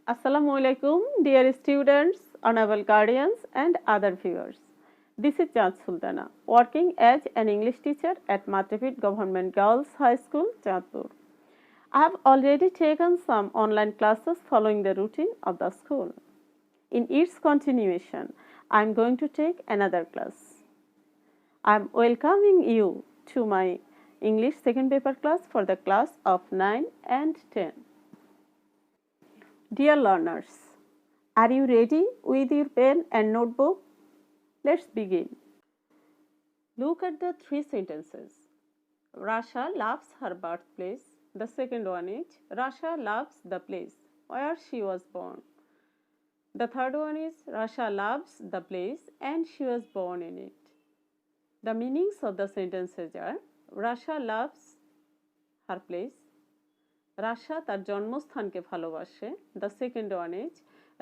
Assalamu alaikum, dear students, honorable guardians, and other viewers. This is Chand Sultana, working as an English teacher at Matrapit Government Girls High School, Chandpur. I have already taken some online classes following the routine of the school. In its continuation, I am going to take another class. I am welcoming you to my English second paper class for the class of 9 and 10. Dear learners, are you ready with your pen and notebook? Let's begin. Look at the three sentences. Rasha loves her birthplace. The second one is Rasha loves the place where she was born. The third one is Rasha loves the place and she was born in it. The meanings of the sentences are Rasha loves her place. রাশা তার জন্মস্থানকে ভালোবাসে। The second one is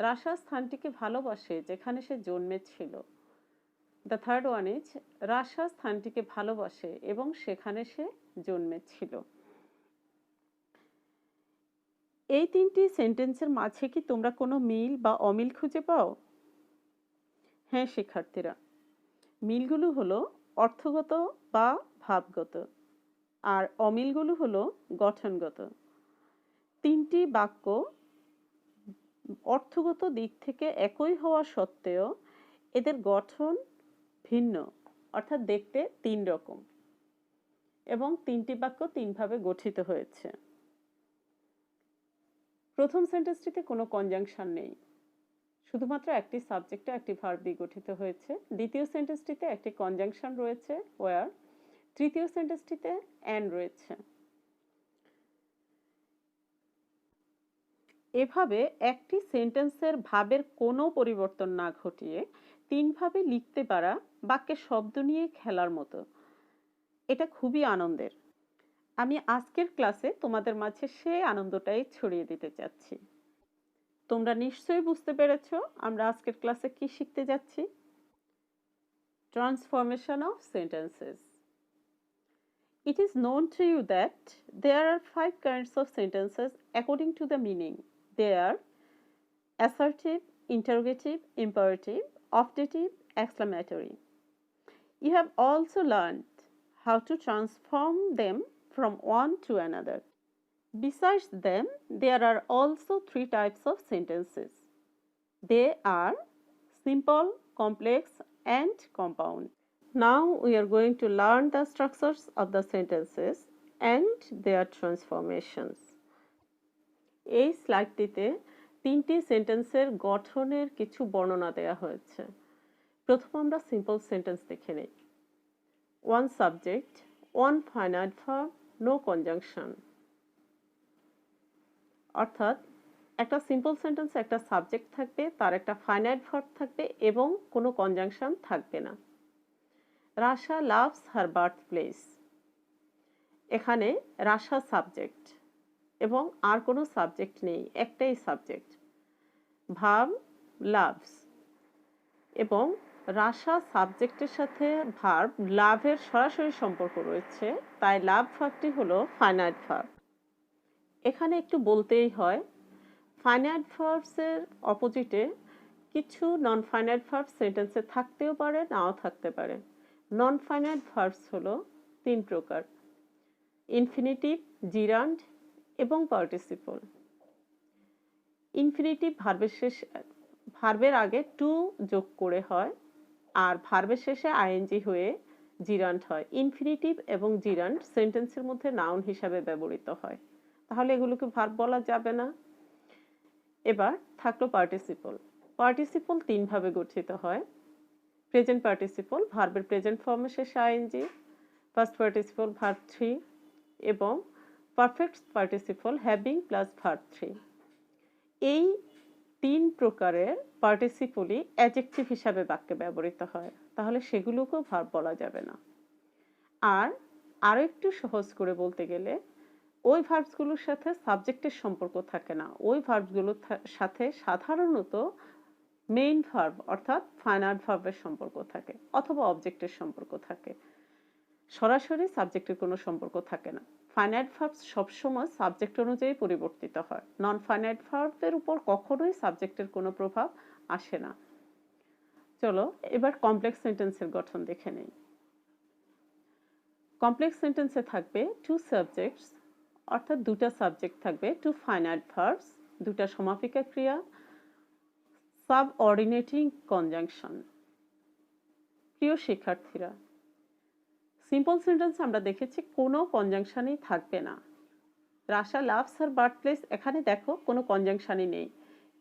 রাশা স্থানটিকে ভালোবাসে যেখানে সে জন্মেছিল। The third one is রাশা স্থানটিকে ভালোবাসে এবং সেখানে সে জন্মেছিল। এই তিনটি সেন্টেন্সের মাঝে কি তোমরা কোনো মিল বা অমিল খুঁজে পাও? হ্যাঁ শিক্ষার্থীরা, মিলগুলো হলো অর্থগত বা ভাবগত, আর অমিলগুলো হলো গঠনগত। তিনটি বাক্য অর্থগত দিক থেকে একই হওয়া সত্ত্বেও এদের গঠন ভিন্ন, অর্থাৎ দেখতে তিন রকম, এবং তিনটি বাক্য তিনভাবে গঠিত হয়েছে। প্রথম সেন্টেন্সটিতে কোনো কনজাংশন নেই, শুধুমাত্র একটি সাবজেক্টে একটি ভার্ব দিয়ে গঠিত হয়েছে। দ্বিতীয় সেন্টেন্সটিতে একটি কনজাংশন রয়েছে ওয়ার। তৃতীয় সেন্টেন্সটিতে অ্যান্ড রয়েছে। এভাবে একটি সেন্টেন্সের ভাবের কোনো পরিবর্তন না ঘটিয়ে তিনভাবে লিখতে পারা বাক্যের শব্দ নিয়ে খেলার মতো। এটা খুবই আনন্দের। আমি আজকের ক্লাসে তোমাদের মাঝে সেই আনন্দটাই ছড়িয়ে দিতে চাচ্ছি। তোমরা নিশ্চয়ই বুঝতে পেরেছো আমরা আজকের ক্লাসে কি শিখতে যাচ্ছি। Transformation of sentences. It is known to you that there are 5 kinds of sentences according to the meaning. They are assertive, interrogative, imperative, optative, exclamatory. You have also learned how to transform them from one to another. Besides them, there are also 3 types of sentences. They are simple, complex, and compound. Now we are going to learn the structures of the sentences and their transformations. এই স্লাইডটিতে তিনটি সেন্টেন্সের গঠনের কিছু বর্ণনা দেওয়া হয়েছে। প্রথম আমরা সিম্পল সেন্টেন্স দেখে নেই। One subject, one finite verb, no conjunction. অর্থাৎ একটা সিম্পল সেন্টেন্সে একটা সাবজেক্ট থাকবে, তার একটা ফাইনাইট ভার্ব থাকবে এবং কোনো কনজাংশন থাকবে না। রাশা লাভস হার বার্থ প্লেস। এখানে রাশা সাবজেক্ট এবং আর কোনো সাবজেক্ট নেই, একটাই সাবজেক্ট। ভার্ব লাভস, এবং রাশা সাবজেক্টের সাথে ভার্ব লাভের সরাসরি সম্পর্ক রয়েছে, তাই লাভ ভার্বটি হলো ফাইনাইট ভার্ব। এখানে একটু বলতেই হয়, ফাইনাইট ভার্বসের অপোজিটে কিছু নন ফাইনাইট ভার্ব সেন্টেন্সে থাকতেও পারে, নাও থাকতে পারে। নন ফাইনাইট ভার্বস হলো 3 প্রকার: ইনফিনিটিভ, জিরান্ড এবং পার্টিসিপল। ইনফিনিটিভ ভার্বের আগে টু যোগ করে হয়, আর ভার্বের শেষে আইএনজি হয়ে জিরান্ড হয়। ইনফিনিটিভ এবং জিরান্ড সেন্টেন্সের মধ্যে নাউন হিসাবে ব্যবহৃত হয়, তাহলে এগুলোকে ভার্ব বলা যাবে না। এবার থাকলো পার্টিসিপল। পার্টিসিপল 3 ভাবে গঠিত হয়। প্রেজেন্ট পার্টিসিপল, ভার্বের প্রেজেন্ট ফর্মের শেষে আইএনজি, ফার্স্ট পার্টিসিপল ভার্ব 3, এবং perfect participle having plus verb 3। এই 3 প্রকারের পার্টিসিপলই অ্যাডজেক্টিভ হিসাবে বাক্যে ব্যবহৃত হয়, তাহলে সেগুলোকেও ভার্ব বলা যাবে না। আর আরো একটু সহজ করে বলতে গেলে, ওই ভার্বসগুলোর সাথে সাবজেক্টের সম্পর্ক থাকে না, ওই ভার্বসগুলোর সাথে সাধারণত মেইন ভার্ব অর্থাৎ ফাইনাইট ভার্বের সম্পর্ক থাকে অথবা অবজেক্টের সম্পর্ক থাকে, সরাসরি সাবজেক্টের কোনো সম্পর্ক থাকে না। ফাইনাইট ভার্বস সবসময় সাবজেক্ট অনুযায়ী পরিবর্তিত হয়। নন ফাইনাইট ভার্বের উপর কখনোই সাবজেক্টের কোনো প্রভাব আসে না। চলো এবার কমপ্লেক্স সেন্টেন্সের গঠন দেখে নেই। কমপ্লেক্স সেন্টেন্সে থাকবে টু সাবজেক্টস, অর্থাৎ দুটা সাবজেক্ট থাকবে, টু ফাইনাইট ভার্বস, দুটা সমাপিকা ক্রিয়া, সাবঅর্ডিনেটিং কনজাংশন। প্রিয় শিক্ষার্থীরা, সিম্পল সেন্টেন্স আমরা দেখেছি কোনো কনজাংশনই থাকবে না। রাশা লাভস হার বার্থপ্লেস, এখানে দেখো কোনো কনজাংশনই নেই,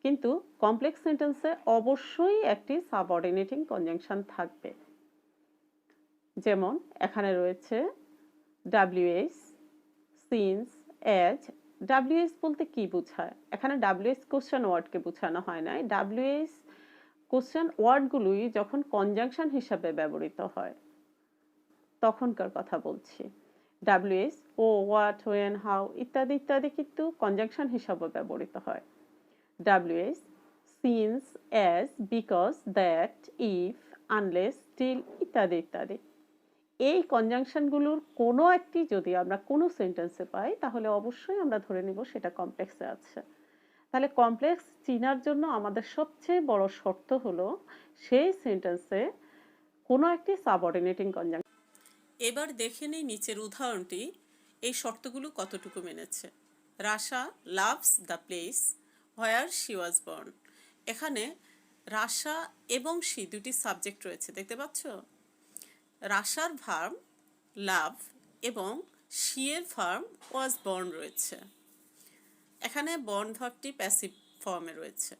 কিন্তু কমপ্লেক্স সেন্টেন্সে অবশ্যই একটি সাবঅর্ডিনেটিং কনজাংশন থাকবে। যেমন এখানে রয়েছে ডাব্লিউএস, সিন্স, এজ। ডাব্লিউএস বলতে কি বোঝায়? এখানে ডাব্লিউএস কোশ্চেন ওয়ার্ডকে বোঝানো হয় নাই। ডাব্লিউএস কোশ্চেন ওয়ার্ডগুলোই যখন কনজাংশন হিসাবে ব্যবহৃত হয় তখনকার কথা বলছি। ডাব্লিউএস ও, হোয়াট, হোয়েন, হাউ ইত্যাদি ইত্যাদি কিন্তু কনজাংশন হিসাবে ব্যবহৃত হয়। WS, since, as, because, that, if, unless, still ইত্যাদি ইত্যাদি। এই কনজাংশনগুলোর কোনো একটি যদি আমরা কোনো সেন্টেন্সে পাই তাহলে অবশ্যই আমরা ধরে নিব সেটা কমপ্লেক্সে আছে। তাহলে কমপ্লেক্স চিনার জন্য আমাদের সবচেয়ে বড় শর্ত হলো সেই সেন্টেন্সে কোনো একটি সাবঅর্ডিনেটিং কনজাংশন। এবার দেখে নেই নিচের উদাহরণটি এই শর্তগুলো কতটুকু মেনেছে। Rasha loves the place where she was born. এখানে রাশা এবং শি দুটি সাবজেক্ট রয়েছে, দেখতে পাচ্ছ? রাশার ভার্ব লাভ এবং শি এর ভার্ব ওয়াজ বর্ন রয়েছে। এখানে বর্ন ভার্বটি প্যাসিভ ফর্মে রয়েছে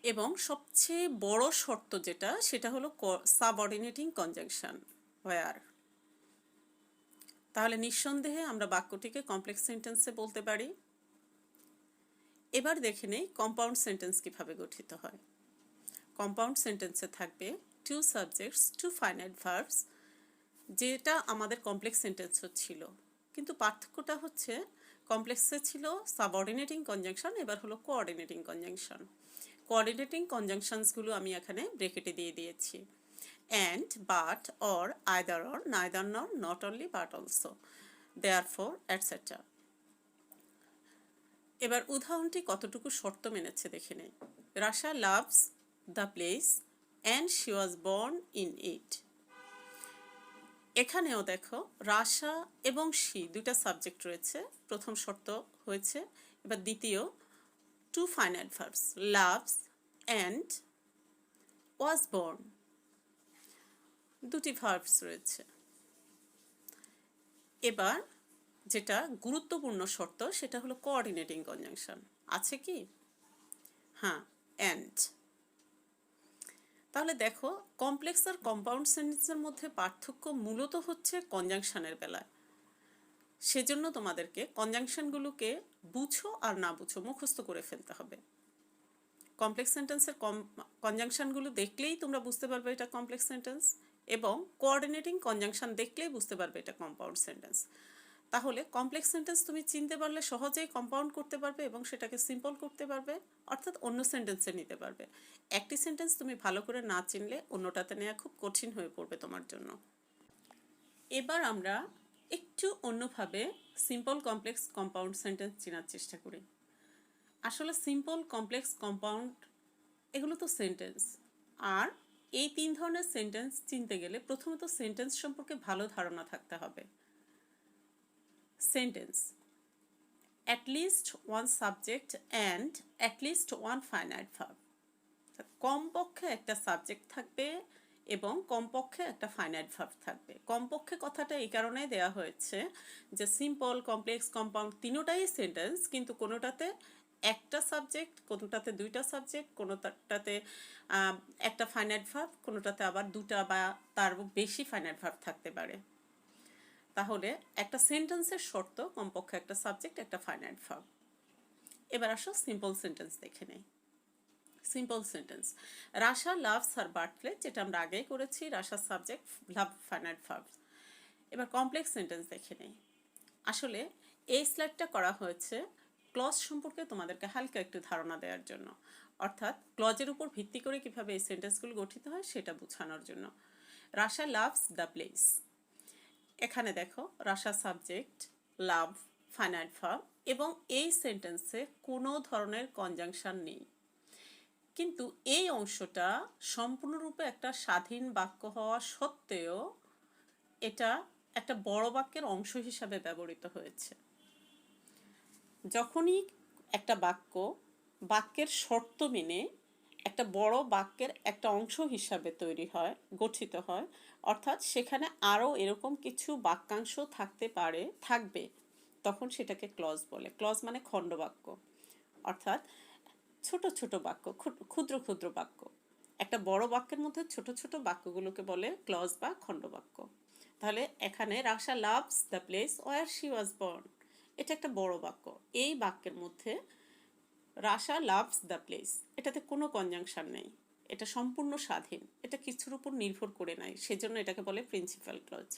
এবং সবচেয়ে বড় শর্ত যেটা সেটা হলো সাবঅর্ডিনেটিং কনজাংশন হোয়ার। তাহলে নিঃসন্দেহে আমরা বাক্যটিকে কমপ্লেক্স সেন্টেন্সে বলতে পারি। এবার দেখে নেই কম্পাউন্ড সেন্টেন্স কিভাবে গঠিত হয়। কম্পাউন্ড সেন্টেন্সে থাকবে two subjects, two finite verbs, যেটা আমাদের কমপ্লেক্স সেন্টেন্সও ছিল, কিন্তু পার্থক্যটা হচ্ছে কমপ্লেক্সে ছিল সাবঅর্ডিনেটিং কনজাংশন, এবার হলো কোঅর্ডিনেটিং কনজাংশন। কোঅর্ডিনেটিং কনজাংশনসগুলো আমি এখানে ব্রেকেটে দিয়ে দিয়েছি। and, but, or, either or, neither nor, not only but also, therefore, etc. এবার উদাহরণটি কতটুকু শর্ত মেনেছে দেখে নেই। Rasha loves the place and she was born in it. এখানেও দেখো রাশা এবং শি দুটা সাবজেক্ট রয়েছে, প্রথম শর্ত হয়েছে। এবার দ্বিতীয়, two finite verbs loves and was born, দুটি ভার্বস রয়েছে। এবার যেটা গুরুত্বপূর্ণ শর্ত সেটা হলো কোঅর্ডিনেটিং কনজাংশন আছে কি? হ্যাঁ, অ্যান্ড। তাহলে দেখো কমপ্লেক্স আর কম্পাউন্ড সেন্টেন্সের মধ্যে পার্থক্য মূলত হচ্ছে কনজাংশনের বেলায়। সেজন্য তোমাদেরকে কনজাংশনগুলোকে বুঝো আর না বুঝো মুখস্থ করে ফেলতে হবে। কমপ্লেক্স সেন্টেন্সের কনজাংশনগুলো দেখলেই তোমরা বুঝতে পারবে এটা কমপ্লেক্স সেন্টেন্স, এবং কোঅর্ডিনেটিং কনজাংশন দেখলেই বুঝতে পারবে এটা কম্পাউন্ড সেন্টেন্স। তাহলে কমপ্লেক্স সেন্টেন্স তুমি চিনতে পারলে সহজেই কম্পাউন্ড করতে পারবে এবং সেটাকে সিম্পল করতে পারবে, অর্থাৎ অন্য সেন্টেন্সে নিতে পারবে। একটি সেন্টেন্স তুমি ভালো করে না চিনলে অন্যটাতে নেওয়া খুব কঠিন হয়ে পড়বে তোমার জন্য। এবার আমরা একটু অন্যভাবে সিম্পল, কমপ্লেক্স, কম্পাউন্ড সেন্টেন্স চেনার চেষ্টা করি। আসলে সিম্পল, কমপ্লেক্স, কম্পাউন্ড এগুলো তো সেন্টেন্স, আর এই তিন ধরনের সেন্টেন্স চিনতে গেলে প্রথমত সেন্টেন্স সম্পর্কে ভালো ধারণা থাকতে হবে। Sentence at least one subject and at least one finite verb, কমপক্ষে একটা সাবজেক্ট থাকবে এবং কমপক্ষে একটা ফাইনাইট ভার্ব থাকবে। কমপক্ষে কথাটা এই কারণে দেওয়া হয়েছে যে সিম্পল, কমপ্লেক্স, কম্পাউন্ড তিনোটাই সেন্টেন্স, কিন্তু কোনোটাতে একটা সাবজেক্ট, কোনোটাতে দুইটা সাবজেক্ট, কোনোটাতে একটা ফাইনাইট ভার্ব, কোনোটাতে আবার দুটা বা তার বেশি ফাইনাইট ভার্ব থাকতে পারে। তাহলে একটা সেন্টেন্সের শর্ত কমপক্ষে একটা সাবজেক্ট, একটা ফাইনাইট ভার্ব। এবার আসো সিম্পল সেন্টেন্স দেখে নেই। সিম্পল সেন্টেন্স রাশা লাভস হার বার্থপ্লেস, যেটা আমরা আগেই করেছি, রাশার সাবজেক্ট, লাভ ফাইনাইট ভার্ব। এবার কমপ্লেক্স সেন্টেন্স দেখে নেই। আসলে এই স্লাইডটা করা হয়েছে ক্লজ সম্পর্কে তোমাদেরকে হালকা একটু ধারণা দেওয়ার জন্য, অর্থাৎ ক্লজের উপর ভিত্তি করে কিভাবে এই সেন্টেন্সগুলো গঠিত হয় সেটা বোঝানোর জন্য। রাশা লাভস দ্য প্লেস, এখানে দেখো রাশা সাবজেক্ট, লাভ ফাইনাইট ভার্ব এবং এই সেন্টেন্সে কোনো ধরনের কনজাংশন নেই। কিন্তু এই অংশটা সম্পূর্ণরূপে একটা স্বাধীন বাক্য হওয়া সত্ত্বেও এটা একটা বড় বাক্যের অংশ হিসাবে ব্যবহৃত হয়েছে। যখনই একটা বাক্যের শর্ত মেনে একটা বড় বাক্যের একটা অংশ হিসাবে তৈরি হয়, গঠিত হয়, অর্থাৎ সেখানে আরও এরকম কিছু বাক্যাংশ থাকবে, তখন সেটাকে ক্লজ বলে। ক্লজ মানে খণ্ডবাক্য, অর্থাৎ ছোট ছোট বাক্য, ক্ষুদ্র ক্ষুদ্র বাক্য। একটা বড় বাক্যের মধ্যে ছোট ছোট বাক্যগুলোকে বলে ক্লজ বা খণ্ডবাক্য। তাহলে এখানে Rasha loves the place where she was born, এটা একটা বড় বাক্য। এই বাক্যের মধ্যে রাশা লাভস দ্য প্লেস, এটাতে কোনো কনজাংশন নেই, এটা সম্পূর্ণ স্বাধীন, এটা কিছুর উপর নির্ভর করে নাই, সেজন্য এটাকে বলে প্রিন্সিপাল ক্লজ,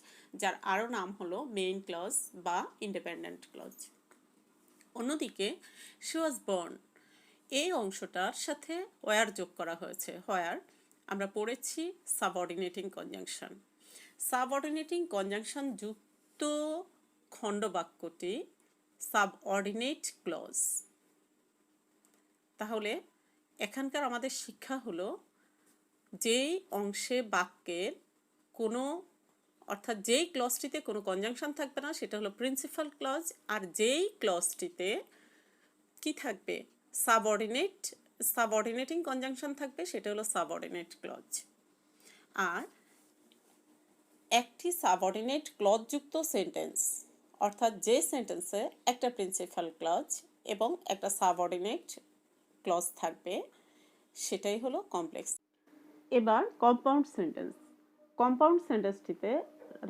যার আরও নাম হলো মেইন ক্লজ বা ইন্ডিপেন্ডেন্ট ক্লজ। অন্যদিকে শি ওয়াজ বর্ন, এই অংশটার সাথে ওয়ার যোগ করা হয়েছে। ওয়ার আমরা পড়েছি সাবঅর্ডিনেটিং কনজাংশন। সাবঅর্ডিনেটিং কনজাংশন যুক্ত খণ্ডবাক্যটি সাবঅর্ডিনেট ক্লজ। তাহলে এখানকার আমাদের শিক্ষা হলো যেই অংশে বাক্যের কোনো, অর্থাৎ যেই ক্লজটিতে কোনো কনজাংশন থাকবে না সেটা হলো প্রিন্সিপাল ক্লজ, আর যেই ক্লজটিতে কি থাকবে, সাবঅর্ডিনেটিং কনজাংশন থাকবে সেটা হলো সাবঅর্ডিনেট ক্লজ। আর একটি সাবঅর্ডিনেট ক্লজ যুক্ত সেন্টেন্স, অর্থাৎ যে সেন্টেন্সে একটা প্রিন্সিপাল ক্লজ এবং একটা সাবঅর্ডিনেট ক্লজ থাকবে, সেটাই হলো কমপ্লেক্স। এবার কম্পাউন্ড সেন্টেন্স। কম্পাউন্ড সেন্টেন্সটিতে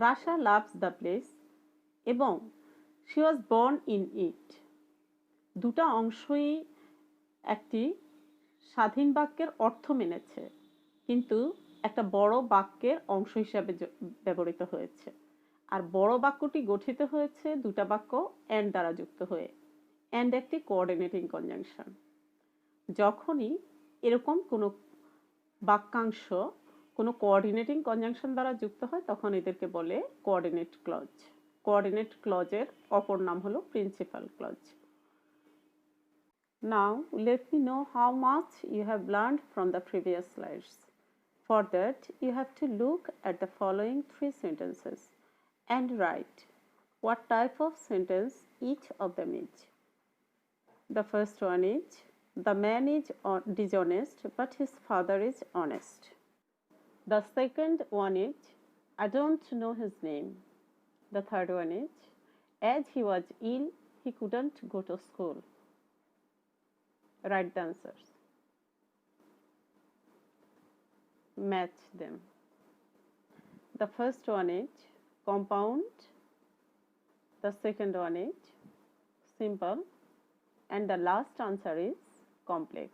রাশা লাভস দ্য প্লেস এবং she was born in it, দুটা অংশই একটি স্বাধীন বাক্যের অর্থ মেনেছে, কিন্তু একটা বড় বাক্যের অংশ হিসাবে ব্যবহৃত হয়েছে। আর বড় বাক্যটি গঠিত হয়েছে দুটা বাক্য অ্যান্ড দ্বারা যুক্ত হয়ে। অ্যান্ড একটি কোঅর্ডিনেটিং কনজাংশন। যখনই এরকম কোনো বাক্যাংশ কোনো কোঅর্ডিনেটিং কনজাংশন দ্বারা যুক্ত হয় তখন এদেরকে বলে কোঅর্ডিনেট ক্লজ। কোঅর্ডিনেট ক্লজের অপর নাম হলো principal clause. Now let me know how much you have learned from the previous slides. For that, you have to look at the following 3 sentences and write what type of sentence each of them is. The first one is, the man is dishonest, but his father is honest. The second one is, I don't know his name. The third one is, as he was ill, he couldn't go to school. Write the answers. Match them. The first one is compound. The second one is simple. And the last answer is complex.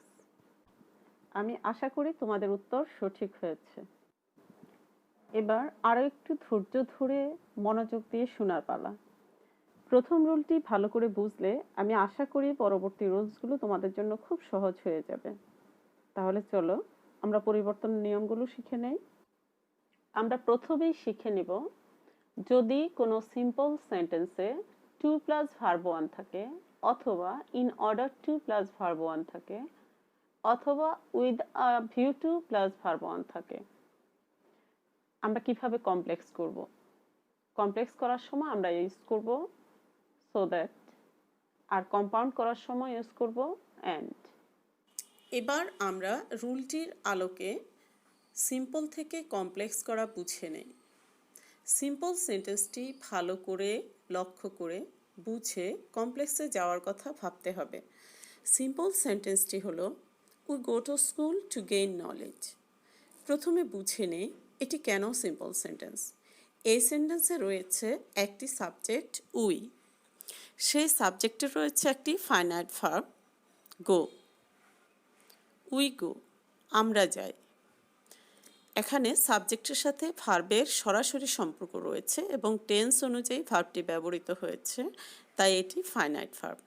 আমি আশা করি তোমাদের উত্তর সঠিক হয়েছে। এবার আরো একটু ধৈর্য ধরে মনোযোগ দিয়ে শোনার পালা। প্রথম রুলটি ভালো করে বুঝলে আমি আশা করি পরবর্তী রুলসগুলো তোমাদের জন্য খুব সহজ হয়ে যাবে। তাহলে চলো আমরা পরিবর্তনের নিয়মগুলো শিখে নেই। আমরা প্রথমেই শিখে নেব, যদি কোনো সিম্পল সেন্টেন্সে টু প্লাস ভার্ব ওয়ান থাকে, অথবা in order to plus verb one থাকে, অথবা with a view to plus verb one থাকে, আমরা কিভাবে কমপ্লেক্স করব। কমপ্লেক্স করার সময় আমরা ইউজ করব সো দ্যাট, আর কম্পাউন্ড করার সময় ইউজ করব অ্যান্ড। এবার আমরা রুলটির আলোকে সিম্পল থেকে কমপ্লেক্স করা বুঝে নেই। সিম্পল সেন্টেন্সটি ভালো করে লক্ষ্য করে বুঝে কমপ্লেক্সে যাওয়ার কথা ভাবতে হবে। সিম্পল সেন্টেন্সটি হলো, we go to school two gain knowledge. প্রথমে বুঝে নেই এটি কেন সিম্পল সেন্টেন্স। এই সেন্টেন্সে রয়েছে একটি সাবজেক্ট উই, সেই সাবজেক্টে রয়েছে একটি finite verb go. We go, আমরা যাই। এখানে সাবজেক্টের সাথে ভার্বের সরাসরি সম্পর্ক রয়েছে এবং টেন্স অনুযায়ী ভার্বটি ব্যবহৃত হয়েছে, তাই এটি ফাইনাইট ভার্ব।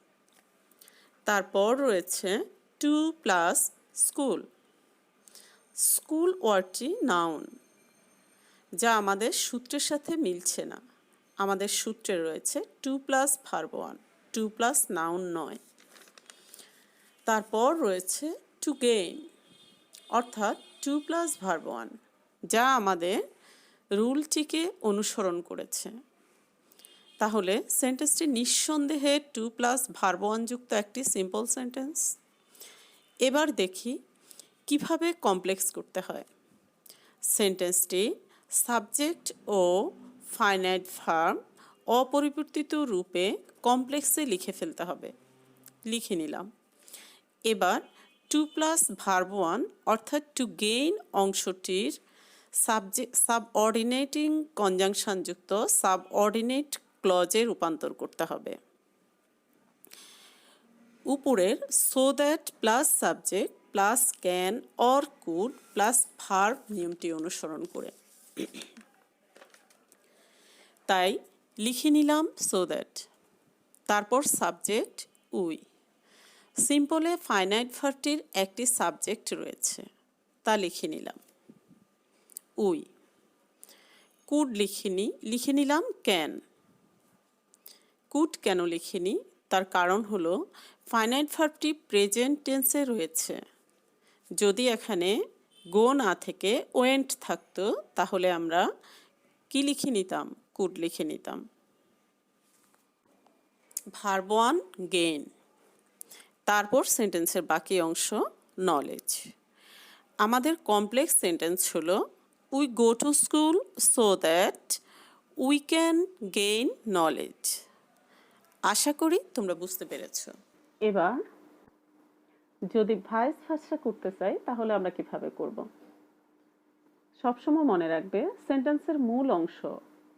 তারপর রয়েছে টু প্লাস স্কুল। স্কুল ওয়ার্ডটি নাউন, যা আমাদের সূত্রের সাথে মিলছে না, আমাদের সূত্রে রয়েছে to plus verb one, to plus noun নয়। তারপর রয়েছে টু গেইন, অর্থাৎ টু প্লাস ভার্ব ওয়ান, যা আমাদের রুলটিকে অনুসরণ করেছে। তাহলে সেন্টেন্সটি নিঃসন্দেহে টু প্লাস ভার্ব ওয়ান যুক্ত একটি সিম্পল সেন্টেন্স। এবার দেখি কিভাবে কমপ্লেক্স করতে হয়। সেন্টেন্সটি সাবজেক্ট ও ফাইনাইট ভার্ব অপরিবর্তিত রূপে কমপ্লেক্সে লিখে ফেলতে হবে। লিখে নিলাম। এবার টু প্লাস ভার্ব ওয়ান অর্থাৎ টু গেইন অংশটির সাবঅর্ডিনেটিং কনজাংশনযুক্ত সাবঅর্ডিনেট ক্লজে রূপান্তর করতে হবে। উপরের so that plus subject plus can or could plus verb নিয়মটি অনুসরণ করে। তাই লিখে নিলাম সো দ্যাট, তারপর সাবজেক্ট উই। সিম্পলে ফাইনাইট ভার্বটির একটি সাবজেক্ট রয়েছে, তা লিখে নিলাম উই। কুড লিখে নিলাম ক্যান। কুড কেন লিখিনি, তার কারণ হলো ফাইনাইট ভার্বটি প্রেজেন্ট টেন্সে রয়েছে। যদি এখানে গো না থেকে ওয়েন্ট থাকতো তাহলে আমরা কি লিখে নিতাম, কুড লিখে নিতাম। ভার্ব ওয়ান গেইন, তারপর সেন্টেন্সের বাকি অংশ নলেজ। আমাদের কমপ্লেক্স সেন্টেন্স হলো we go to school so that we can gain knowledge. আশা করি তোমরা বুঝতে পেরেছ। এবার যদি ভাইস ভার্সা করতে চাই তাহলে আমরা কিভাবে করব? সবসময় মনে রাখবে সেন্টেন্সের মূল অংশ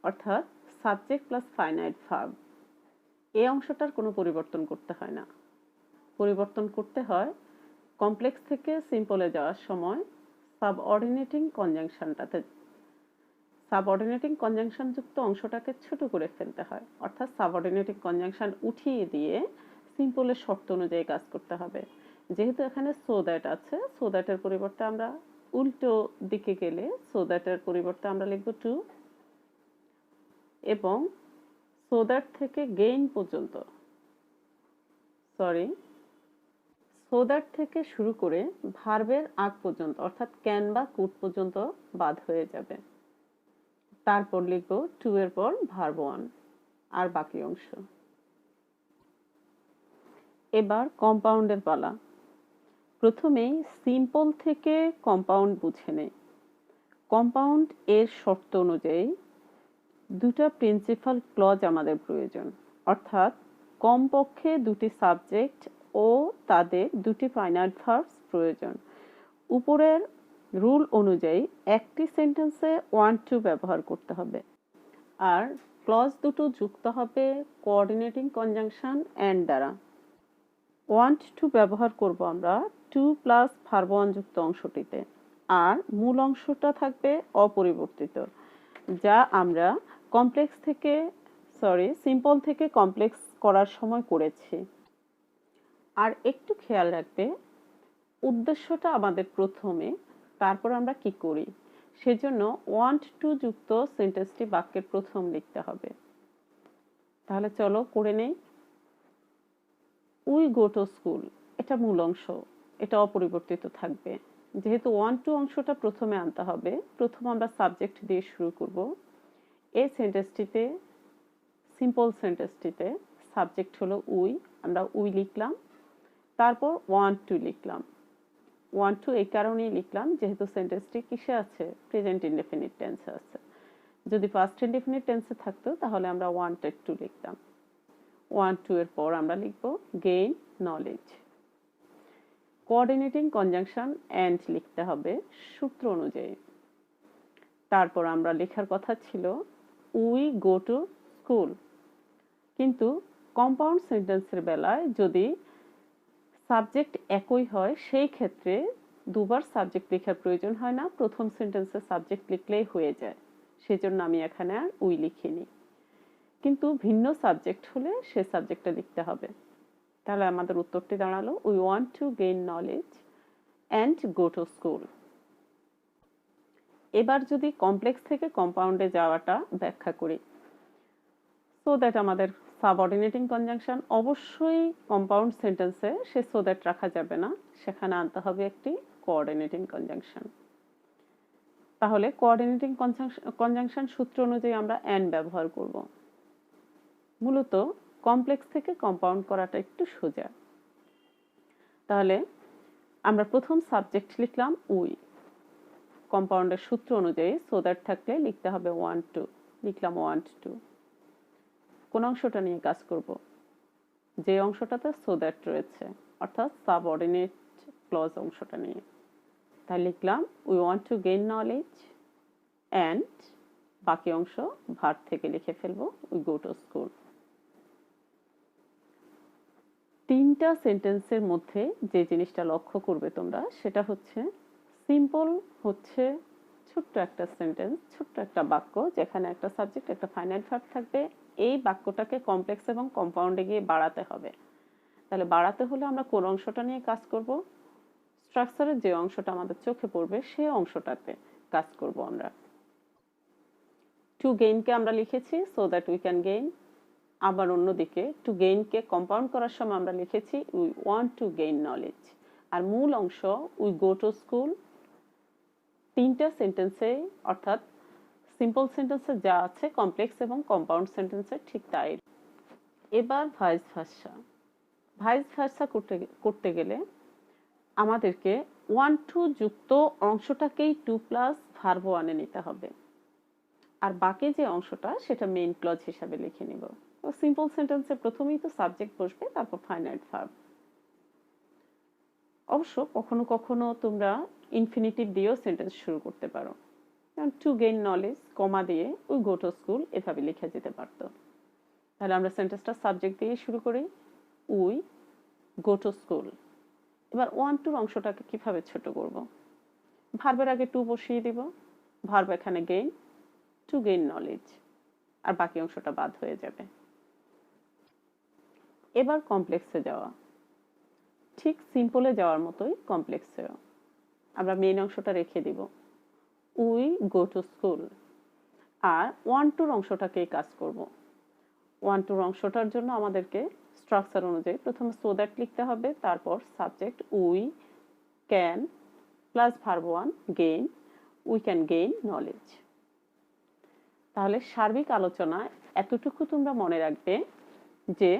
অর্থাৎ সাবজেক্ট প্লাস ফাইনাইট ভার্ব, এই অংশটার কোনো পরিবর্তন করতে হয় না। পরিবর্তন করতে হয় কমপ্লেক্স থেকে সিম্পলে যাওয়ার সময় সাবঅর্ডিনেটিং কনজাংশনটাতে। সাবঅর্ডিনেটিং কনজাংশনযুক্ত অংশটাকে ছোট করে ফেলতে হয়, অর্থাৎ সাবঅর্ডিনেটিং কনজাংশন উঠিয়ে দিয়ে সিম্পলের শর্ত অনুযায়ী কাজ করতে হবে। যেহেতু এখানে সো দ্যাট আছে, সো দ্যাটের পরিবর্তে আমরা উল্টো দিকে গেলে সো দ্যাটের পরিবর্তে আমরা লিখব টু, এবং সো দ্যাট থেকে গেইন পর্যন্ত সো দ্যাট থেকে শুরু করে ভার্বের আগ পর্যন্ত অর্থাৎ ক্যান বা কুড পর্যন্ত বাদ হয়ে যাবে। তারপর লিখব টু এর পর ভার্ব ওয়ান আর বাকি অংশ। এবার কম্পাউন্ডের পালা। প্রথমেই সিম্পল থেকে কম্পাউন্ড বুঝে নেই। কম্পাউন্ড এর শর্ত অনুযায়ী দুটো প্রিন্সিপাল ক্লজ আমাদের প্রয়োজন, অর্থাৎ কমপক্ষে দুটি সাবজেক্ট ও তাদের দুটি ফাইনাইট ভার্বস প্রয়োজন। উপরের রুল অনুযায়ী একটি সেন্টেন্সে ওয়ান টু ব্যবহার করতে হবে, আর ক্লজ দুটো যুক্ত হবে কোঅর্ডিনেটিং কনজাংশন অ্যান্ড দ্বারা। ওয়ান টু ব্যবহার করব আমরা টু প্লাস ভার্ব ওয়ান যুক্ত অংশটিতে, আর মূল অংশটা থাকবে অপরিবর্তিত, যা আমরা সিম্পল থেকে কমপ্লেক্স করার সময় করেছি। আর একটু খেয়াল রাখবে উদ্দেশ্যটা আমাদের প্রথমে, তারপর আমরা কি করি। সেজন্য ওয়ান টু যুক্ত সেন্টেন্সটি বাক্যের প্রথম লিখতে হবে। তাহলে চলো করে নেই। উই গো টু স্কুল, এটা মূল অংশ, এটা অপরিবর্তিত থাকবে। যেহেতু ওয়ান টু অংশটা প্রথমে আনতে হবে, প্রথম আমরা সাবজেক্ট দিয়ে শুরু করব। এই সেন্টেন্সটিতে, সিম্পল সেন্টেন্সটিতে সাবজেক্ট হলো উই, আমরা উই লিখলাম। তারপর ওয়ান টু লিখলাম। ওয়ান টু এই কারণেই লিখলাম যেহেতু সেন্টেন্সটি কিসে আছে, প্রেজেন্ট ইনডেফিনিট টেন্সে আছে। যদি পাস্ট ইনডেফিনিট টেন্সে থাকতো তাহলে আমরা ওয়ান্টেড টু লিখতাম। ওয়ান টু এর পর আমরা লিখব gain knowledge. Coordinating conjunction and লিখতে হবে সূত্র অনুযায়ী। তারপর আমরা লেখার কথা ছিল উই গো টু স্কুল, কিন্তু কম্পাউন্ড সেন্টেন্সের বেলায় যদি সাবজেক্ট একই হয় সেই ক্ষেত্রে দুবার সাবজেক্ট লেখার প্রয়োজন হয় না, প্রথম সেন্টেন্সে সাবজেক্ট লিখলেই হয়ে যায়। সেজন্য আমি এখানে আর উই লিখিনি, কিন্তু ভিন্ন সাবজেক্ট হলে সে সাবজেক্টটা লিখতে হবে। তাহলে আমাদের উত্তরটি দাঁড়ালো we want to gain knowledge and go to school. এবার যদি কমপ্লেক্স থেকে কম্পাউন্ডে যাওয়াটা ব্যাখ্যা করি, সো দ্যাট আমাদের সাবঅর্ডিনেটিং কনজাংশন অবশ্যই কম্পাউন্ড সেন্টেন্সে সে সো দ্যাট রাখা যাবে না, সেখানে আনতে হবে একটি কোঅর্ডিনেটিং কনজাংশন। তাহলে কোঅর্ডিনেটিং কনজাংশন সূত্র অনুযায়ী আমরা অ্যান্ড ব্যবহার করব। মূলত কমপ্লেক্স থেকে কম্পাউন্ড করাটা একটু সোজা। তাহলে আমরা প্রথম সাবজেক্ট লিখলাম উই, কম্পাউন্ডের সূত্র অনুযায়ী সো দ্যাট থাকলে লিখতে হবে ওয়ান্ট টু, লিখলাম ওয়ান্ট টু। কোন অংশটা নিয়ে কাজ করব? যে অংশটাতে সো দ্যাট রয়েছে, অর্থাৎ সাবঅর্ডিনেট ক্লজ অংশটা নিয়ে। তাই লিখলাম we want to gain knowledge and বাকি অংশ ভার্ব থেকে লিখে ফেলবো উই গো টু স্কুল। তিনটা সেন্টেন্সের মধ্যে যে জিনিসটা লক্ষ্য করবে তোমরা সেটা হচ্ছে সিম্পল হচ্ছে ছোট্ট একটা সেন্টেন্স, ছোট্ট একটা বাক্য যেখানে একটা সাবজেক্ট একটা ফাইনাইট ভার্ব থাকবে। এই বাক্যটাকে কমপ্লেক্স এবং কম্পাউন্ডে গিয়ে বাড়াতে হবে। তাহলে বাড়াতে হলে আমরা কোন অংশটা নিয়ে কাজ করব? স্ট্রাকচারের যে অংশটা আমাদের চোখে পড়বে সেই অংশটাতে কাজ করব আমরা। টু গেইনকে আমরা লিখেছি so that we can gain. আবার অন্যদিকে টু গেইনকে কম্পাউন্ড করার সময় আমরা লিখেছি we want to gain knowledge. আর মূল অংশ উই গো টু স্কুল। তিনটা সেন্টেন্সে অর্থাৎ সিম্পল সেন্টেন্সে যা আছে কমপ্লেক্স এবং কম্পাউন্ড সেন্টেন্সে ঠিক তাই। এবার ভাইস ভার্সা। ভাইস ভার্সা করতে গেলে আমাদেরকে ওয়ান টু যুক্ত অংশটাকেই টু প্লাস ভার্ব ওয়ানে নিতে হবে, আর বাকি যে অংশটা সেটা মেইন ক্লজ হিসাবে লিখে নিব। সিম্পল সেন্টেন্সে প্রথমেই তো সাবজেক্ট বসবে, তারপর ফাইনাইট ভার্ব। অবশ্য কখনো কখনো তোমরা ইনফিনিটিভ দিয়েও সেন্টেন্স শুরু করতে পারো, যেমন টু গেইন নলেজ কমা দিয়ে উই গো টু স্কুল এভাবে লেখা যেতে পারতো। তাহলে আমরা সেন্টেন্সটা সাবজেক্ট দিয়ে শুরু করি উই গো টু স্কুল। এবার ওয়ান টুর অংশটাকে কিভাবে ছোট করব? ভার্বের আগে টু বসিয়ে দিব, ভার্ব এখানে গেইন, টু গেইন নলেজ, আর বাকি অংশটা বাদ হয়ে যাবে। এবার কমপ্লেক্সে যাওয়া, ঠিক সিম্পলে যাওয়ার মতোই কমপ্লেক্সেও আমরা মেইন অংশটা রেখে দিব উই গো টু স্কুল, আর ওয়ান টুর অংশটাকেই কাজ করব। ওয়ান টুর অংশটার জন্য আমাদেরকে স্ট্রাকচার অনুযায়ী প্রথমে সো দ্যাট লিখতে হবে, তারপর subject we can plus verb one gain, we can gain knowledge. তাহলে সার্বিক আলোচনায় এতটুকু তোমরা মনে রাখবে যে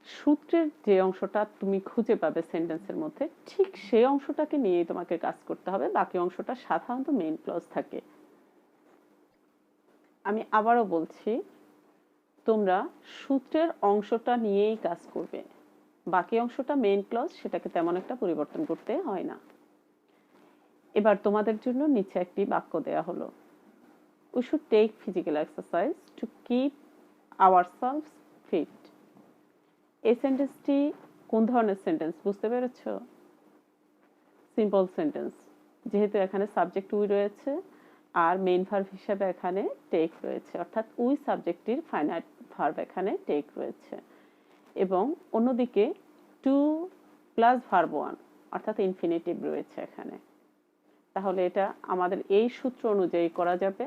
সূত্রের যে অংশটা তুমি খুঁজে পাবে সেন্টেন্সের মধ্যে ঠিক সেই অংশটাকে নিয়েই তোমাকে কাজ করতে হবে, বাকি অংশটা সাধারণত মেইন ক্লজ থাকে। আমি আবারও বলছি, তোমরা সূত্রের অংশটা নিয়েই কাজ করবে, বাকি অংশটা মেইন ক্লজ, সেটাকে তেমন একটা পরিবর্তন করতে হয় না। এবার তোমাদের জন্য নিচে একটি বাক্য দেয়া হলো, we should take physical exercise to keep ourselves fit. এই সেন্টেন্সটি কোন ধরনের সেন্টেন্স বুঝতে পেরেছো? সিম্পল সেন্টেন্স, যেহেতু এখানে সাবজেক্ট উই রয়েছে আর মেইন ভার্ব হিসেবে এখানে টেক রয়েছে, অর্থাৎ উই সাবজেক্টটির ফাইনাইট ভার্ব এখানে টেক রয়েছে, এবং অন্যদিকে টু প্লাস ভার্ব ওয়ান অর্থাৎ ইনফিনিটিভ রয়েছে এখানে। তাহলে এটা আমাদের এই সূত্র অনুযায়ী করা যাবে,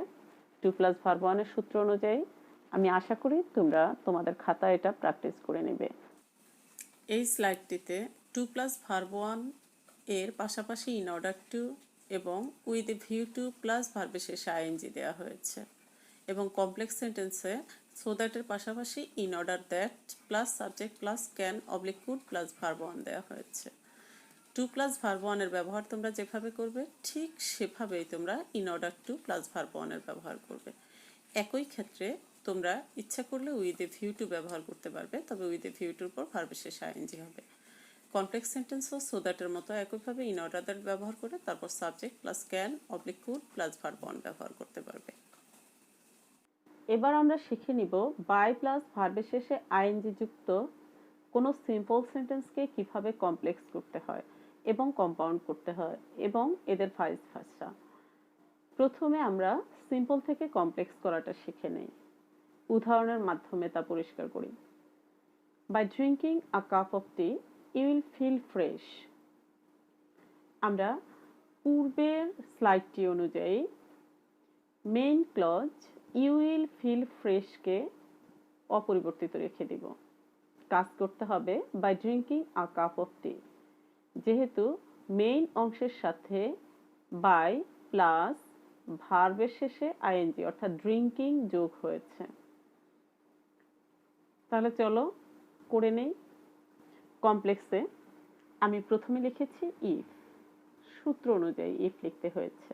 টু প্লাস ভার্ব ওয়ানের সূত্র অনুযায়ী। আমি আশা করি তোমরা তোমাদের খাতায় এটা প্র্যাকটিস করে নেবে। এই স্লাইডটিতে টু প্লাস ভার্ব ওয়ান এর পাশাপাশি ইন অর্ডার টু এবং with a view to plus ভার্বের শেষে আইএনজি দেওয়া হয়েছে, এবং কমপ্লেক্স সেন্টেন্সে সো দ্যাটের পাশাপাশি in order that plus subject plus can oblique could plus verb one দেওয়া হয়েছে। টু প্লাস ভার্ব ওয়ানের ব্যবহার তোমরা যেভাবে করবে ঠিক সেভাবেই তোমরা in order to plus verb ওয়ানের ব্যবহার করবে। একই ক্ষেত্রে তোমরা ইচ্ছা করলে উইথ এ ভিউ টু ব্যবহার করতে পারবে, তবে উইথ এ ভিউ টুর পর ভার্বের শেষে আইএনজি হবে। কমপ্লেক্স সেন্টেন্সও সো দ্যাটের মতো একইভাবে ইন অর্ডার দ্যাট ব্যবহার করে তারপর subject plus can oblique could plus verb one ব্যবহার করতে পারবে। এবার আমরা শিখে নিব বাই প্লাস ভার্বের শেষে আইএনজি যুক্ত কোনো সিম্পল সেন্টেন্সকে কিভাবে কমপ্লেক্স করতে হয় এবং কম্পাউন্ড করতে হয় এবং এদের ভাইস ভার্সা। প্রথমে আমরা সিম্পল থেকে কমপ্লেক্স করাটা শিখে নেই, উদাহরণের মাধ্যমে তা পরিষ্কার করি। By drinking a cup of tea you will feel fresh. আমরা পূর্বের স্লাইডটি অনুযায়ী main clause you will feel ফ্রেশকে অপরিবর্তিত রেখে দিব। কাজ করতে হবে by drinking a cup of tea. যেহেতু মেইন অংশের সাথে বাই প্লাস ভার্বের শেষে আইএনজি অর্থাৎ ড্রিঙ্কিং যোগ হয়েছে। তাহলে চলো করে নেই। কমপ্লেক্সে আমি প্রথমে লিখেছি ইফ, সূত্র অনুযায়ী ইফ লিখতে হয়েছে।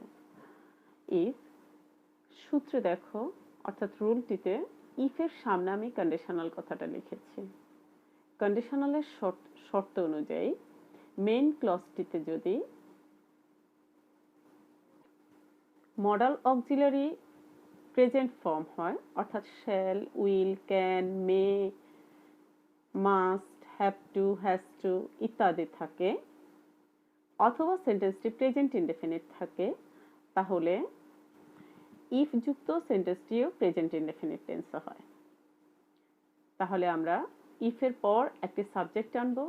ইফ সূত্রে দেখো অর্থাৎ রুলটিতে ইফের সামনে আমি কন্ডিশনাল কথাটা লিখেছি। কন্ডিশনালের শর্ত অনুযায়ী মেইন ক্লজটিতে যদি মডাল অক্সিলারি প্রেজেন্ট ফর্ম হয় অর্থাৎ shall, will, can, May, must, have to, has to ইত্যাদি থাকে, অথবা সেন্টেন্সটি প্রেজেন্ট ইনডেফিনিট থাকে, তাহলে ইফ যুক্ত সেন্টেন্সটিও প্রেজেন্ট ইনডেফিনিট টেন্সে হয়। তাহলে আমরা ইফের পর একটি সাবজেক্ট আনবো,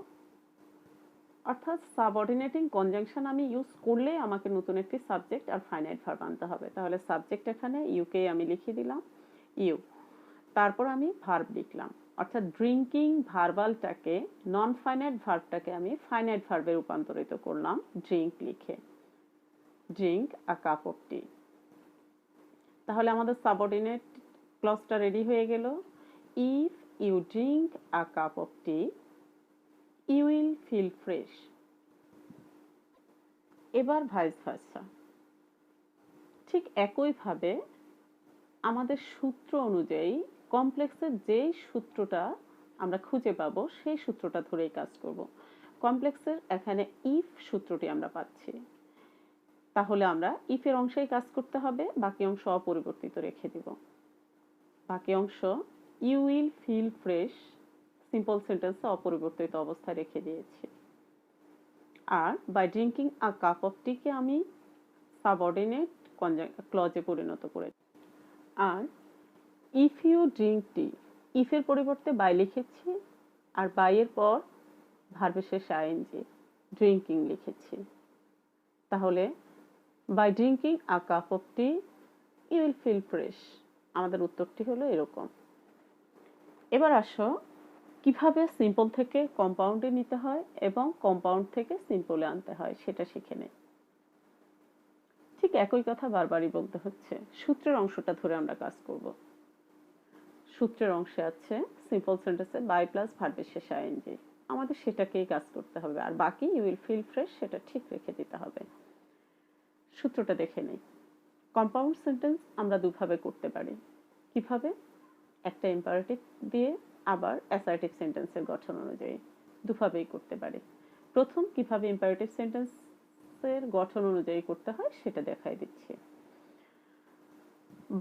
অর্থাৎ সাবঅর্ডিনেটিং কনজাংশন আমি ইউজ করলে আমাকে নতুন একটি সাবজেক্ট আর ফাইনাইট ভার্ব আনতে হবে। তাহলে সাবজেক্ট এখানে ইউকে আমি লিখে দিলাম ইউ, তারপর আমি ভার্ব লিখলাম, অর্থাৎ ড্রিঙ্কিং ভার্বালটাকে নন ফাইনাইট ভার্বটাকে আমি ফাইনাইট ভার্বে রূপান্তরিত করলাম ড্রিঙ্ক লিখে, drink a cup of tea. তাহলে আমাদের সাবঅর্ডিনেট ক্লজটা রেডি হয়ে গেল। If you drink a cup of tea you will feel fresh. এবার ভাইস ভার্সা, ঠিক একইভাবে আমাদের সূত্র অনুযায়ী কমপ্লেক্সের যেই সূত্রটা আমরা খুঁজে পাবো সেই সূত্রটা ধরেই কাজ করব। কমপ্লেক্সের এখানে ইফ সূত্রটি আমরা পাচ্ছি, তাহলে আমরা ইফের অংশেই কাজ করতে হবে, বাকি অংশ অপরিবর্তিত রেখে দিব। বাকি অংশ you will feel fresh simple সেন্টেন্সে অপরিবর্তিত অবস্থায় রেখে দিয়েছি। আর by drinking a cup of টিকে আমি সাবঅর্ডিনেট ক্লজে পরিণত করেছি। আর ইফ ইউ ড্রিঙ্ক টি, ইফের পরিবর্তে বাই লিখেছি, আর বাইয়ের পর ভার্বের শেষে আইএনজি ড্রিঙ্কিং লিখেছি। তাহলে by drinking a cup of tea you will feel fresh. আমাদের উত্তরটি হলো এরকম। এবার আসো কিভাবে সিম্পল থেকে কম্পাউন্ডে নিতে হয় এবং কম্পাউন্ড থেকে সিম্পলে আনতে হয় সেটা শিখে নেই। ঠিক একই কথা বারবারই বলতে হচ্ছে। সূত্রের অংশটা ধরে আমরা কাজ করব। সূত্রের অংশে আছে সিম্পল সেন্টেন্সে বাই প্লাস ভার্বের শেষে আইএনজি, আমাদের সেটাকেই কাজ করতে হবে, আর বাকি ইউ উইল ফিল ফ্রেশ সেটা ঠিক রেখে দিতে হবে। সূত্রটা দেখে নেই। কম্পাউন্ড সেন্টেন্স আমরা দুভাবে করতে পারি। কিভাবে? একটা ইম্পারেটিভ দিয়ে, আবার অ্যাসার্টিভ সেন্টেন্সের গঠন অনুযায়ী দুভাবেই করতে পারি। প্রথম কিভাবে ইম্পারেটিভ সেন্টেন্সের গঠন অনুযায়ী করতে হয় সেটা দেখাই দিচ্ছি।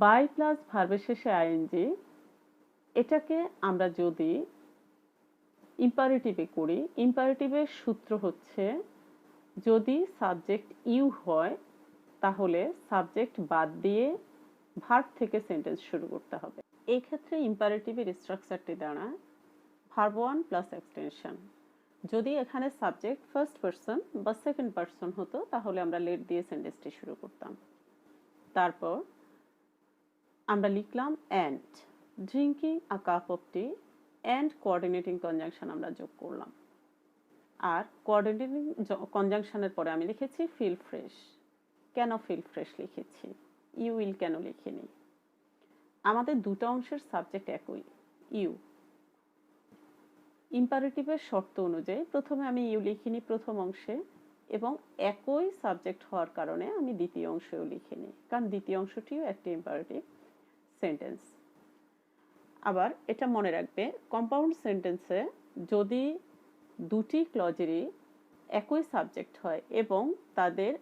বাই প্লাস ভার্বের শেষে আইএনজি, এটাকে আমরা যদি ইম্পারেটিভে করি, ইম্পারেটিভের সূত্র হচ্ছে যদি সাবজেক্ট ইউ হয় তাহলে সাবজেক্ট বাদ দিয়ে ভার্ব থেকে সেন্টেন্স শুরু করতে হবে। এই ক্ষেত্রে ইম্পারেটিভের স্ট্রাকচারটি দাঁড়ায় ভার্ব ওয়ান প্লাস এক্সটেনশন। যদি এখানে সাবজেক্ট ফার্স্ট পারসন বা সেকেন্ড পারসন হতো তাহলে আমরা লেট দিয়ে সেন্টেন্সটি শুরু করতাম। তারপর আমরা লিখলাম and, drinking a cup of tea, and coordinating conjunction আমরা যোগ করলাম। আর কোঅর্ডিনেটিং কনজাংশনের পরে আমি লিখেছি ফিল ফ্রেশ। কেন ফিল ফ্রেশ লিখেছি, ইউ উইল কেন লিখিনি? আমাদের দুটো অংশের সাবজেক্ট একই, ইউ। ইম্পারেটিভের শর্ত অনুযায়ী প্রথমে আমি ইউ লিখিনি প্রথম অংশে, এবং একই সাবজেক্ট হওয়ার কারণে আমি দ্বিতীয় অংশেও লিখিনি, কারণ দ্বিতীয় অংশটিও একটি ইম্পারেটিভ সেন্টেন্স। আবার এটা মনে রাখবে, কম্পাউন্ড সেন্টেন্সে যদি দুটি ক্লজেরই একই সাবজেক্ট হয় এবং তাদের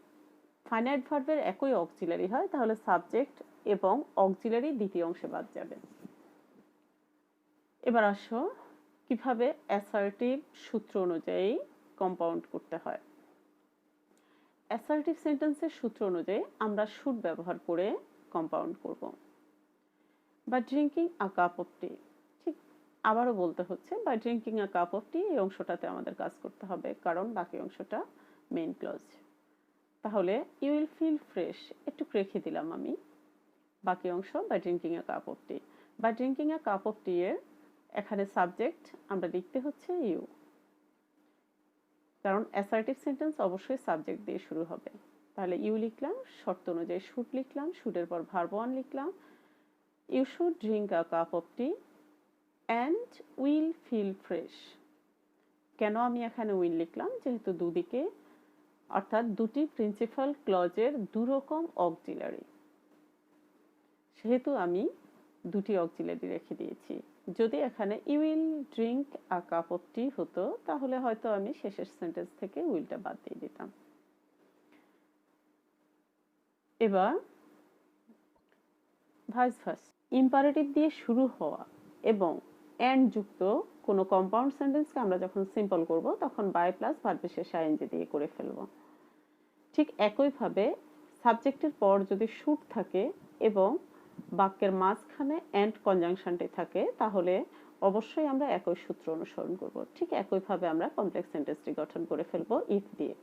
ফাইনাইট ভার্বের একই অক্সিলারি হয় তাহলে সাবজেক্ট এবং অক্সিলারি দ্বিতীয় অংশে বাদ যাবে। এবার আসো কিভাবে অ্যাসার্টিভ সূত্র অনুযায়ী কম্পাউন্ড করতে হয়। অ্যাসার্টিভ সেন্টেন্সের সূত্র অনুযায়ী আমরা শুড ব্যবহার করে কম্পাউন্ড করব। By drinking a cup of tea, ঠিক আবারও বলতে হচ্ছে by drinking a cup of tea, এই অংশটাতে আমাদের কাজ করতে হবে কারণ বাকি অংশটা মেইন ক্লজ। তাহলে ইউ উইল ফিল ফ্রেশ একটু রেখে দিলাম আমি, বাকি অংশ by drinking a cup of tea. By drinking a cup of tea এর এখানে সাবজেক্ট আমরা লিখতে হচ্ছে ইউ, কারণ অ্যাসার্টিভ সেন্টেন্স অবশ্যই সাবজেক্ট দিয়ে শুরু হবে। তাহলে ইউ লিখলাম, শর্ত অনুযায়ী শুড লিখলাম, শুডের পর ভার্ব ওয়ান লিখলাম, you should drink a cup of tea and will feel fresh. কেন আমি এখানে উইল লিখলাম? যেহেতু দুদিকে অর্থাৎ দুটি প্রিন্সিপাল ক্লজের দুরকম অক্সিলারি, সেহেতু আমি দুটি অক্সিলারি রেখে দিয়েছি। যদি এখানে you will drink a cup of tea হতো তাহলে হয়তো আমি শেষের সেন্টেন্স থেকে উইলটা বাদ দিয়ে দিতাম। এবার ভাইস ভার্সা, ইম্পারেটিভ দিয়ে শুরু হওয়া এবং অ্যান্ড যুক্ত কোনো কম্পাউন্ড সেন্টেন্সকে আমরা যখন সিম্পল করব তখন বাই প্লাস ভার্ব শেষ আইএনজি দিয়ে করে ফেলব। ঠিক একইভাবে সাবজেক্টের পর যদি শুড থাকে এবং বাক্যের মাঝখানে অ্যান্ড কনজাংশনটি থাকে তাহলে অবশ্যই আমরা একই সূত্র অনুসরণ করব। ঠিক একইভাবে আমরা কমপ্লেক্স সেন্টেন্সটি গঠন করে ফেলব ইফ দিয়ে।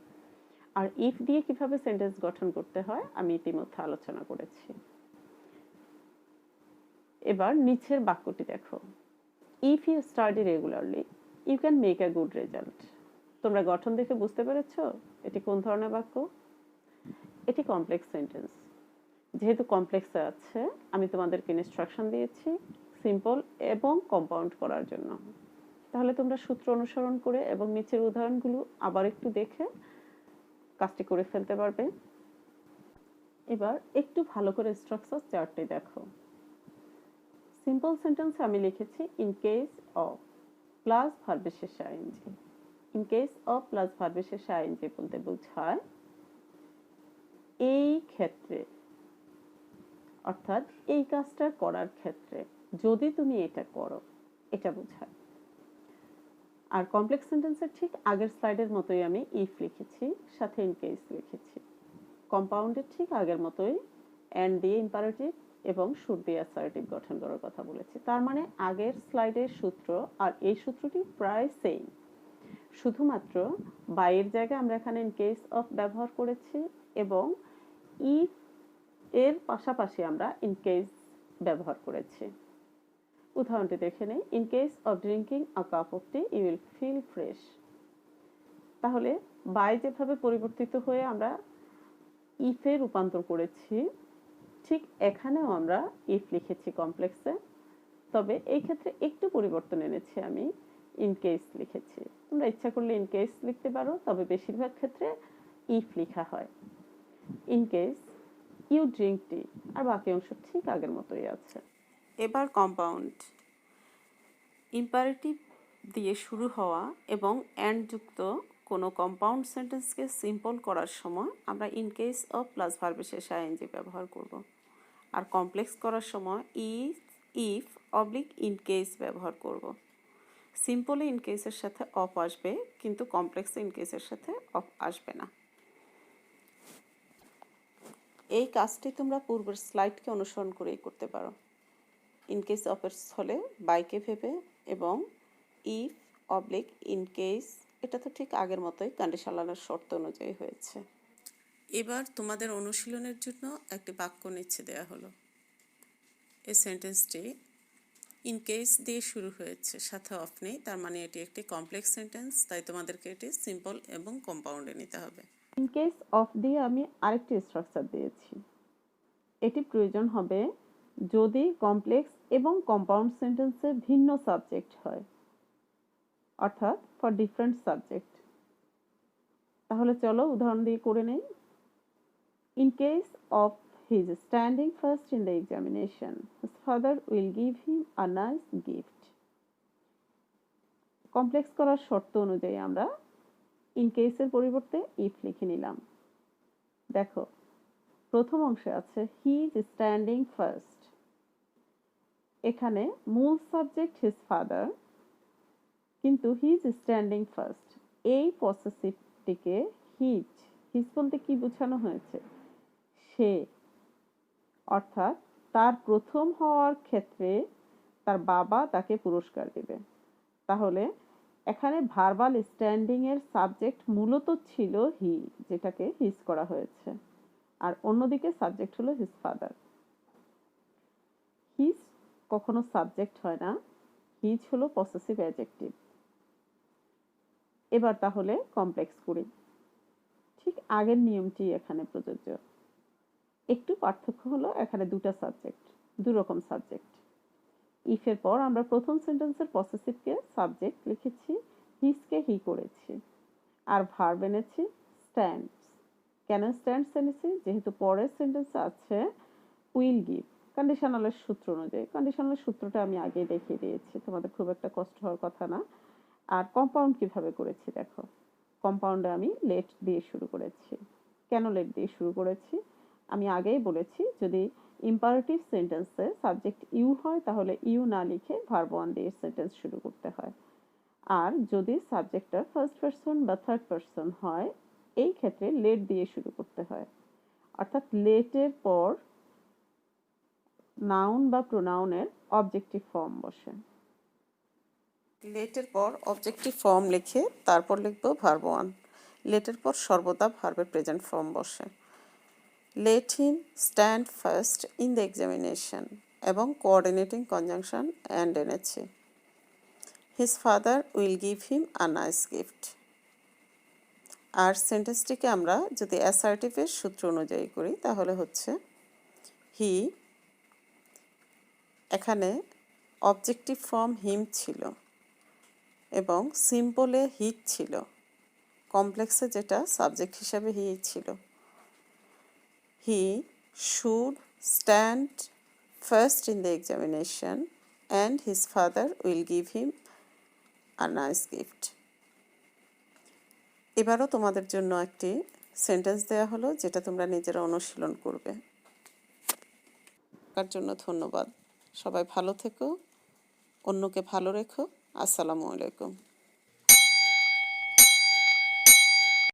আর ইফ দিয়ে কিভাবে সেন্টেন্স গঠন করতে হয় আমি ইতিমধ্যে আলোচনা করেছি। এবার নিচের বাক্যটি দেখো, if you study regularly you can make a good result. তোমরা গঠন দেখে বুঝতে পেরেছো এটি কোন ধরনের বাক্য? এটি কমপ্লেক্স সেন্টেন্স। যেহেতু কমপ্লেক্সে আছে আমি তোমাদেরকে ইনস্ট্রাকশন দিয়েছি সিম্পল এবং কম্পাউন্ড করার জন্য। তাহলে তোমরা সূত্র অনুসরণ করে এবং নিচের উদাহরণগুলো আবার একটু দেখে কাজটি করে ফেলতে পারবে। এবার একটু ভালো করে স্ট্রাকচার চার্টটি দেখো। সিম্পল সেন্টেন্সে আমি লিখেছি ইন কেস অফ প্লাস ভার্বের শেষে ING. In case of plus ভার্বের শেষে আইএনজি বলতে বোঝায় এই ক্ষেত্রে, অর্থাৎ এই কাজটা করার ক্ষেত্রে যদি তুমি এটা করো, এটা বোঝায়। আর কমপ্লেক্স সেন্টেন্সের ঠিক আগের স্লাইডের মতোই আমি ইফ লিখেছি, সাথে ইন কেস লিখেছি। কম্পাউন্ডের ঠিক আগের মতোই অ্যান্ড দিয়ে ইম্পারেটিভ এবং শুড দিয়ে অ্যাসার্টিভ গঠন করার কথা বলেছি। তার মানে আগের স্লাইডের সূত্র আর এই সূত্রটি প্রায় সেম, শুধুমাত্র বাইয়ের জায়গায় আমরা এখানে ইন কেস অফ ব্যবহার করেছি এবং ইফ এর পাশাপাশি আমরা ইন কেস ব্যবহার করেছি। উদাহরণটি দেখে নেই, in case of drinking a cup of tea you will feel fresh. তাহলে বাই যেভাবে পরিবর্তিত হয়ে আমরা ইফে রূপান্তর করেছি, ঠিক এখানেও আমরা ইফ লিখেছি কমপ্লেক্সে, তবে এই ক্ষেত্রে একটু পরিবর্তন এনেছি, আমি ইন কেস লিখেছি। তোমরা ইচ্ছা করলে ইন কেস লিখতে পারো, তবে বেশিরভাগ ক্ষেত্রে ইফ লেখা হয়। In case you drink tea, আর বাকি অংশ ঠিক আগের মতোই আছে। এবার কম্পাউন্ড, ইম্পারেটিভ দিয়ে শুরু হওয়া এবং অ্যান্ড যুক্ত কোনো কম্পাউন্ড সেন্টেন্সকে সিম্পল করার সময় আমরা ইন কেস অফ প্লাস ভার্বের শেষে আইএনজি ব্যবহার করব। আর কমপ্লেক্স করার সময় ইফ অবলিক ইন কেস ব্যবহার করব। সিম্পলে ইন কেসের সাথে অফ আসবে, কিন্তু কমপ্লেক্সে ইন কেসের সাথে অফ আসবে না। এই কাজটি তোমরা পূর্বের স্লাইডকে অনুসরণ করেই করতে পারো। ইন কেস অফের স্থলে বাইকে ভেবে এবং ইফ অবলিক ইন কেস, এটা তো ঠিক আগের মতোই কন্ডিশনালের শর্ত অনুযায়ী হয়েছে। এবার তোমাদের অনুশীলনের জন্য একটি বাক্য নিচে দেওয়া হলো। এই সেন্টেন্সটি ইন কেস দিয়ে শুরু হয়েছে, সাথে অফ নেই, তার মানে এটি একটি কমপ্লেক্স সেন্টেন্স, তাই তোমাদেরকে এটি সিম্পল এবং কম্পাউন্ডে নিতে হবে। ইন কেস অফ দিয়ে আমি আরেকটি স্ট্রাকচার দিয়েছি। এটি প্রয়োজন হবে যদি কমপ্লেক্স এবং কম্পাউন্ড সেন্টেন্সে ভিন্ন সাবজেক্ট হয়, অর্থাৎ ফর ডিফারেন্ট সাবজেক্ট। তাহলে চলো উদাহরণ দিয়ে করে নেই। In case of his standing first in the examination his father will give him a nice gift. Complex করার শর্ত অনুযায়ী আমরা ইন কেসের পরিবর্তে ইফ লিখে নিলাম। দেখো, প্রথম অংশে আছে হি ইজ স্ট্যান্ডিং ফার্স্ট। এখানে মূল সাবজেক্ট হিজ ফাদার, কিন্তু হি ইজ স্ট্যান্ডিং ফার্স্ট। এই পসেসিভটিকে হিজ বলতে কি বোঝানো হয়েছে? সে, অর্থাৎ তার প্রথম হওয়ার ক্ষেত্রে তার বাবা তাকে পুরস্কার দিবে। তাহলে এখানে ভার্বাল স্ট্যান্ডিং এর সাবজেক্ট মূলত ছিল হি, যেটাকে হিজ করা হয়েছে, আর অন্যদিকে সাবজেক্ট হলো হিজ ফাদার। হিজ কখনো সাবজেক্ট হয় না, হিজ হলো পসেসিভ অ্যাডজেক্টিভ। এবার তাহলে কমপ্লেক্স করি। ঠিক আগের নিয়মটি এখানে প্রযোজ্য। একটু পার্থক্য হলো এখানে দু রকম সাবজেক্ট। ইফের পর আমরা প্রথম সেন্টেন্সের পসেসিভকে সাবজেক্ট লিখেছি, হিজকে হি করেছি, আর ভার্ব এনেছি স্ট্যান্ডস। কেন স্ট্যান্ডস এনেছি? যেহেতু পরের সেন্টেন্সে আছে উইল গিভ, কন্ডিশনালের সূত্র অনুযায়ী। কন্ডিশনালের সূত্রটা আমি আগেই দেখিয়ে দিয়েছি, তোমাদের খুব একটা কষ্ট হওয়ার কথা না। আর কম্পাউন্ড কিভাবে করেছি দেখো। কম্পাউন্ডে আমি লেট দিয়ে শুরু করেছি। কেন লেট দিয়ে শুরু করেছি? আমি আগেই বলেছি যদি ইম্পারেটিভ সেন্টেন্সে সাবজেক্ট ইউ হয় তাহলে ইউ না লিখে ভার্ব ওয়ান দিয়ে সেন্টেন্স শুরু করতে হয়। আর যদি সাবজেক্টটা ফার্স্ট পারসন বা থার্ড পারসন হয় এই ক্ষেত্রে লেট দিয়ে শুরু করতে হয়। অর্থাৎ লেটের পর নাউন বা প্রোনাউনের অবজেক্টিভ ফর্ম বসে। লেটের পর অবজেক্টিভ ফর্ম লিখে তারপর লিখব ভার্ব ওয়ান। লেটের পর সর্বদা ভার্বের প্রেজেন্ট ফর্ম বসে। Let him stand first in the examination এবং কোঅর্ডিনেটিং কনজাংশন অ্যান্ড এনেছি। His father will give him a nice gift. আর সেন্টেন্সটিকে আমরা যদি অ্যাসার্টিভের সূত্র অনুযায়ী করি তাহলে হচ্ছে হি, এখানে অবজেক্টিভ ফর্ম হিম ছিল এবং সিম্পলে হিট ছিল, কমপ্লেক্সে যেটা সাবজেক্ট হিসাবে হি ছিল। He should stand first in the examination and his father will give him a nice gift. এবারও তোমাদের জন্য একটি সেন্টেন্স দেওয়া হলো যেটা তোমরা নিজেরা অনুশীলন করবে। তার জন্য ধন্যবাদ। সবাই ভালো থেকো, অন্যকে ভালো রেখো। আসসালামু আলাইকুম।